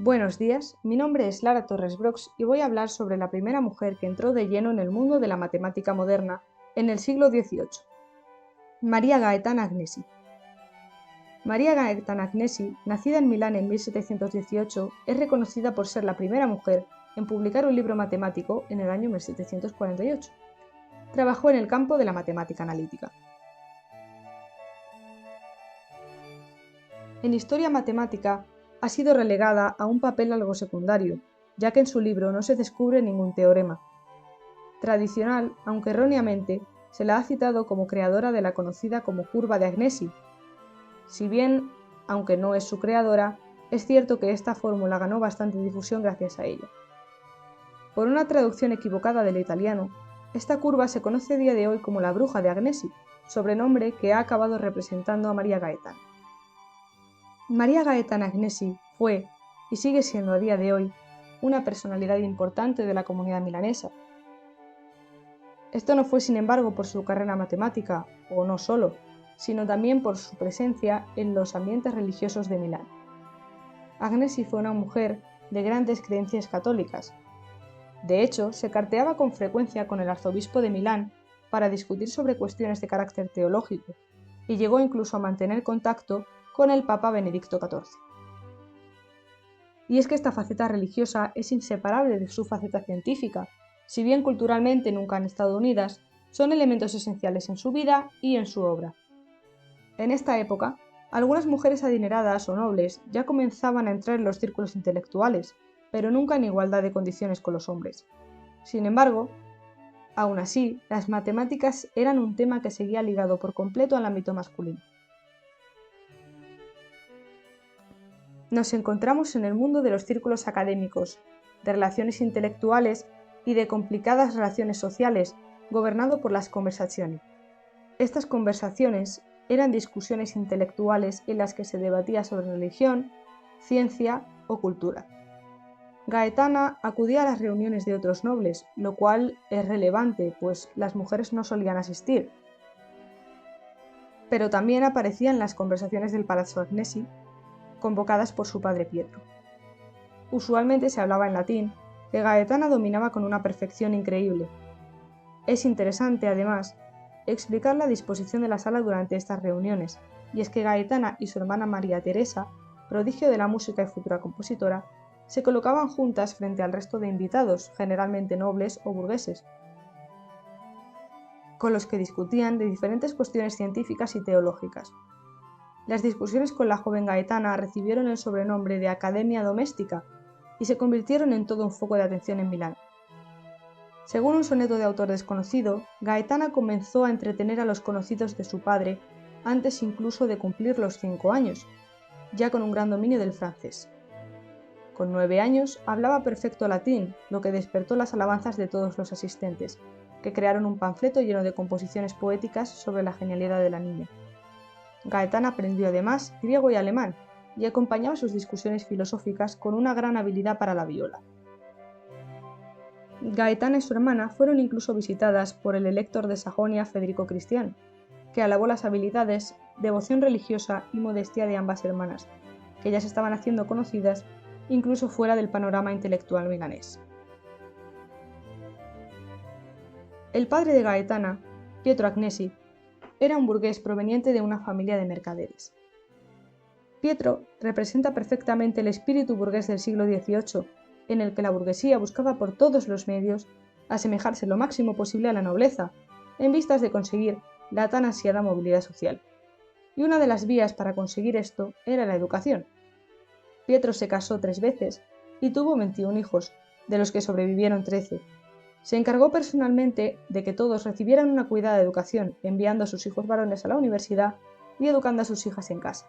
Buenos días, mi nombre es Lara Torres Brox y voy a hablar sobre la primera mujer que entró de lleno en el mundo de la matemática moderna en el siglo XVIII, María Gaetana Agnesi. María Gaetana Agnesi, nacida en Milán en 1718, es reconocida por ser la primera mujer en publicar un libro matemático en el año 1748. Trabajó en el campo de la matemática analítica. En historia matemática ha sido relegada a un papel algo secundario, ya que en su libro no se descubre ningún teorema. Tradicional, aunque erróneamente, se la ha citado como creadora de la conocida como curva de Agnesi. Si bien, aunque no es su creadora, es cierto que esta fórmula ganó bastante difusión gracias a ella. Por una traducción equivocada del italiano, esta curva se conoce a día de hoy como la bruja de Agnesi, sobrenombre que ha acabado representando a María Gaetana. María Gaetana Agnesi fue, y sigue siendo a día de hoy, una personalidad importante de la comunidad milanesa. Esto no fue, sin embargo, por su carrera matemática, o no solo, sino también por su presencia en los ambientes religiosos de Milán. Agnesi fue una mujer de grandes creencias católicas. De hecho, se carteaba con frecuencia con el arzobispo de Milán para discutir sobre cuestiones de carácter teológico, y llegó incluso a mantener contacto con el Papa Benedicto XIV. Y es que esta faceta religiosa es inseparable de su faceta científica. Si bien culturalmente nunca han estado unidas, son elementos esenciales en su vida y en su obra. En esta época, algunas mujeres adineradas o nobles ya comenzaban a entrar en los círculos intelectuales, pero nunca en igualdad de condiciones con los hombres. Sin embargo, aún así, las matemáticas eran un tema que seguía ligado por completo al ámbito masculino. Nos encontramos en el mundo de los círculos académicos, de relaciones intelectuales y de complicadas relaciones sociales, gobernado por las conversaciones. Estas conversaciones eran discusiones intelectuales en las que se debatía sobre religión, ciencia o cultura. Gaetana acudía a las reuniones de otros nobles, lo cual es relevante, pues las mujeres no solían asistir. Pero también aparecía en las conversaciones del Palazzo Agnesi, convocadas por su padre Pietro. Usualmente se hablaba en latín, que Gaetana dominaba con una perfección increíble. Es interesante, además, explicar la disposición de la sala durante estas reuniones, y es que Gaetana y su hermana María Teresa, prodigio de la música y futura compositora, se colocaban juntas frente al resto de invitados, generalmente nobles o burgueses, con los que discutían de diferentes cuestiones científicas y teológicas. Las discusiones con la joven Gaetana recibieron el sobrenombre de Academia Doméstica y se convirtieron en todo un foco de atención en Milán. Según un soneto de autor desconocido, Gaetana comenzó a entretener a los conocidos de su padre antes incluso de cumplir los 5 años, ya con un gran dominio del francés. Con 9 años hablaba perfecto latín, lo que despertó las alabanzas de todos los asistentes, que crearon un panfleto lleno de composiciones poéticas sobre la genialidad de la niña. Gaetana aprendió además griego y alemán y acompañaba sus discusiones filosóficas con una gran habilidad para la viola. Gaetana y su hermana fueron incluso visitadas por el elector de Sajonia Federico Cristián, que alabó las habilidades, devoción religiosa y modestia de ambas hermanas, que ya se estaban haciendo conocidas incluso fuera del panorama intelectual milanés. El padre de Gaetana, Pietro Agnesi, era un burgués proveniente de una familia de mercaderes. Pietro representa perfectamente el espíritu burgués del siglo XVIII, en el que la burguesía buscaba por todos los medios asemejarse lo máximo posible a la nobleza, en vistas de conseguir la tan ansiada movilidad social. Y una de las vías para conseguir esto era la educación. Pietro se casó 3 veces y tuvo 21 hijos, de los que sobrevivieron 13. Se encargó personalmente de que todos recibieran una cuidada educación, enviando a sus hijos varones a la universidad y educando a sus hijas en casa.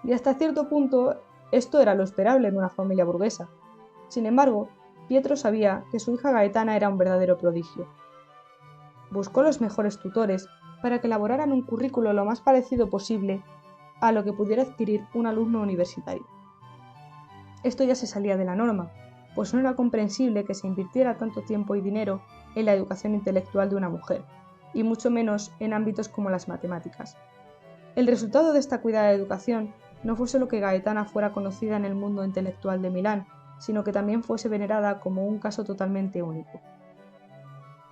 Y hasta cierto punto esto era lo esperable en una familia burguesa. Sin embargo, Pietro sabía que su hija Gaetana era un verdadero prodigio. Buscó los mejores tutores para que elaboraran un currículo lo más parecido posible a lo que pudiera adquirir un alumno universitario. Esto ya se salía de la norma, pues no era comprensible que se invirtiera tanto tiempo y dinero en la educación intelectual de una mujer, y mucho menos en ámbitos como las matemáticas. El resultado de esta cuidada educación no fue solo que Gaetana fuera conocida en el mundo intelectual de Milán, sino que también fuese venerada como un caso totalmente único.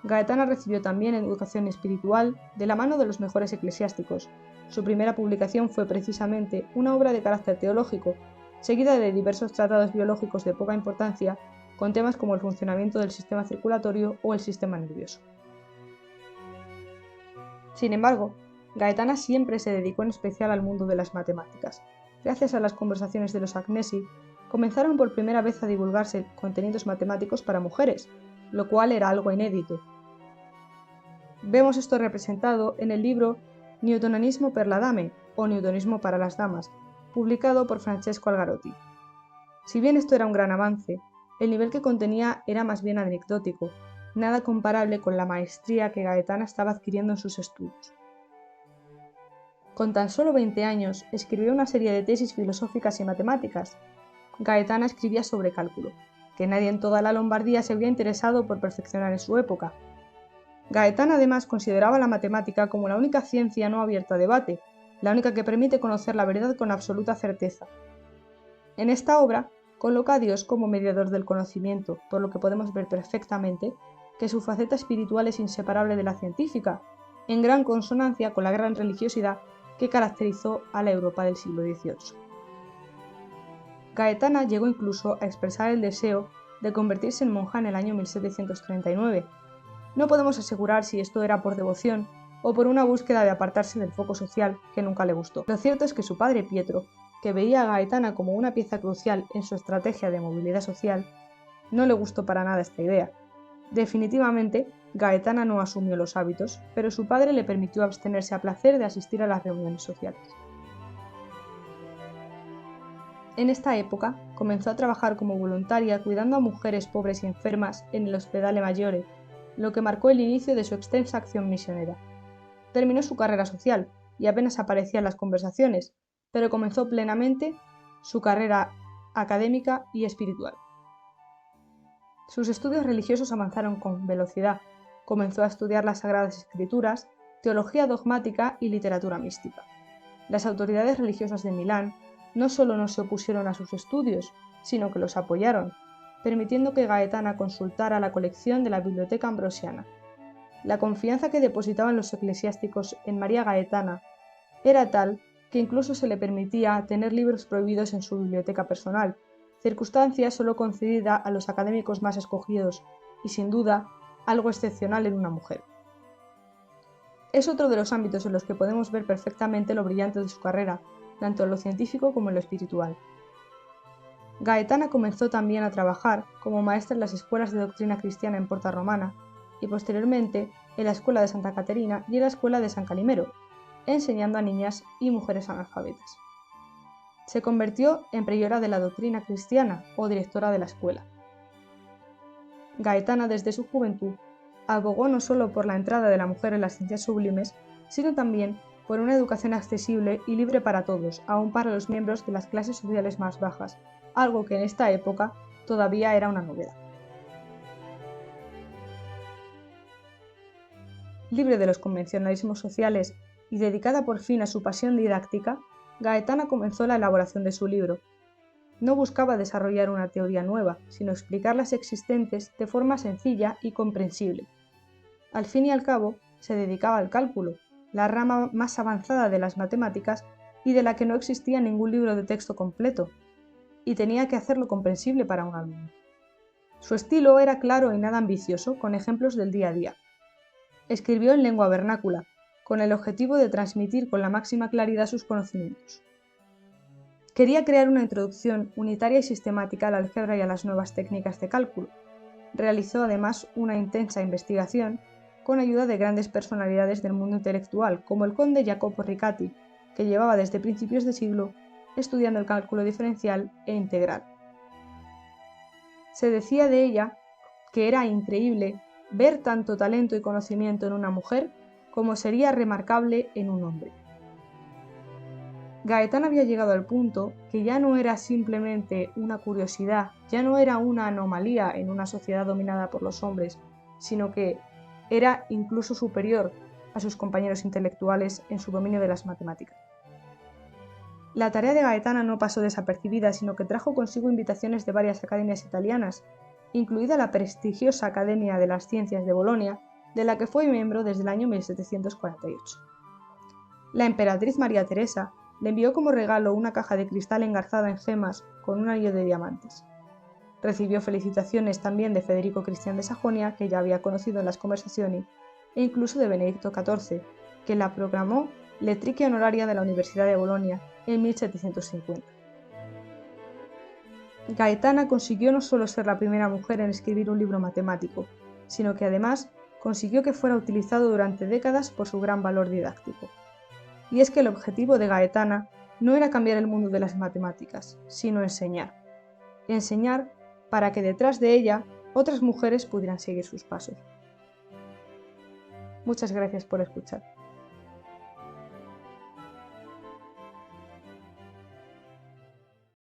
Gaetana recibió también educación espiritual de la mano de los mejores eclesiásticos. Su primera publicación fue precisamente una obra de carácter teológico, seguida de diversos tratados biológicos de poca importancia, con temas como el funcionamiento del sistema circulatorio o el sistema nervioso. Sin embargo, Gaetana siempre se dedicó en especial al mundo de las matemáticas. Gracias a las conversaciones de los Agnesi, comenzaron por primera vez a divulgarse contenidos matemáticos para mujeres, lo cual era algo inédito. Vemos esto representado en el libro Newtonianismo per la Dame, o Newtonismo para las Damas, publicado por Francesco Algarotti. Si bien esto era un gran avance, el nivel que contenía era más bien anecdótico, nada comparable con la maestría que Gaetana estaba adquiriendo en sus estudios. Con tan solo 20 años, escribió una serie de tesis filosóficas y matemáticas. Gaetana escribía sobre cálculo, que nadie en toda la Lombardía se había interesado por perfeccionar en su época. Gaetana además consideraba la matemática como la única ciencia no abierta a debate, la única que permite conocer la verdad con absoluta certeza. En esta obra, coloca a Dios como mediador del conocimiento, por lo que podemos ver perfectamente que su faceta espiritual es inseparable de la científica, en gran consonancia con la gran religiosidad que caracterizó a la Europa del siglo XVIII. Gaetana llegó incluso a expresar el deseo de convertirse en monja en el año 1739. No podemos asegurar si esto era por devoción o por una búsqueda de apartarse del foco social que nunca le gustó. Lo cierto es que su padre Pietro, que veía a Gaetana como una pieza crucial en su estrategia de movilidad social, no le gustó para nada esta idea. Definitivamente, Gaetana no asumió los hábitos, pero su padre le permitió abstenerse a placer de asistir a las reuniones sociales. En esta época, comenzó a trabajar como voluntaria cuidando a mujeres pobres y enfermas en el Ospedale Maggiore, lo que marcó el inicio de su extensa acción misionera. Terminó su carrera social y apenas aparecía en las conversaciones, pero comenzó plenamente su carrera académica y espiritual. Sus estudios religiosos avanzaron con velocidad. Comenzó a estudiar las Sagradas Escrituras, teología dogmática y literatura mística. Las autoridades religiosas de Milán no solo no se opusieron a sus estudios, sino que los apoyaron, permitiendo que Gaetana consultara la colección de la Biblioteca Ambrosiana. La confianza que depositaban los eclesiásticos en María Gaetana era tal que incluso se le permitía tener libros prohibidos en su biblioteca personal, circunstancia solo concedida a los académicos más escogidos y, sin duda, algo excepcional en una mujer. Es otro de los ámbitos en los que podemos ver perfectamente lo brillante de su carrera, tanto en lo científico como en lo espiritual. Gaetana comenzó también a trabajar como maestra en las escuelas de doctrina cristiana en Porta Romana y posteriormente en la escuela de Santa Caterina y en la escuela de San Calimero, enseñando a niñas y mujeres analfabetas. Se convirtió en priora de la doctrina cristiana o directora de la escuela. Gaetana, desde su juventud, abogó no solo por la entrada de la mujer en las ciencias sublimes, sino también por una educación accesible y libre para todos, aun para los miembros de las clases sociales más bajas, algo que en esta época todavía era una novedad. Libre de los convencionalismos sociales y dedicada por fin a su pasión didáctica, Gaetana comenzó la elaboración de su libro. No buscaba desarrollar una teoría nueva, sino explicar las existentes de forma sencilla y comprensible. Al fin y al cabo, se dedicaba al cálculo, la rama más avanzada de las matemáticas y de la que no existía ningún libro de texto completo, y tenía que hacerlo comprensible para un alumno. Su estilo era claro y nada ambicioso, con ejemplos del día a día. Escribió en lengua vernácula, con el objetivo de transmitir con la máxima claridad sus conocimientos. Quería crear una introducción unitaria y sistemática al álgebra y a las nuevas técnicas de cálculo. Realizó además una intensa investigación con ayuda de grandes personalidades del mundo intelectual, como el conde Jacopo Riccati, que llevaba desde principios de siglo estudiando el cálculo diferencial e integral. Se decía de ella que era increíble ver tanto talento y conocimiento en una mujer como sería remarcable en un hombre. Gaetana había llegado al punto que ya no era simplemente una curiosidad, ya no era una anomalía en una sociedad dominada por los hombres, sino que era incluso superior a sus compañeros intelectuales en su dominio de las matemáticas. La tarea de Gaetana no pasó desapercibida, sino que trajo consigo invitaciones de varias academias italianas, incluida la prestigiosa Academia de las Ciencias de Bolonia, de la que fue miembro desde el año 1748. La emperatriz María Teresa le envió como regalo una caja de cristal engarzada en gemas con un anillo de diamantes. Recibió felicitaciones también de Federico Cristián de Sajonia, que ya había conocido en las Conversazioni, e incluso de Benedicto XIV, que la proclamó Lettrice honoraria de la Universidad de Bolonia en 1750. Gaetana consiguió no solo ser la primera mujer en escribir un libro matemático, sino que además consiguió que fuera utilizado durante décadas por su gran valor didáctico. Y es que el objetivo de Gaetana no era cambiar el mundo de las matemáticas, sino enseñar. Enseñar para que detrás de ella otras mujeres pudieran seguir sus pasos. Muchas gracias por escuchar.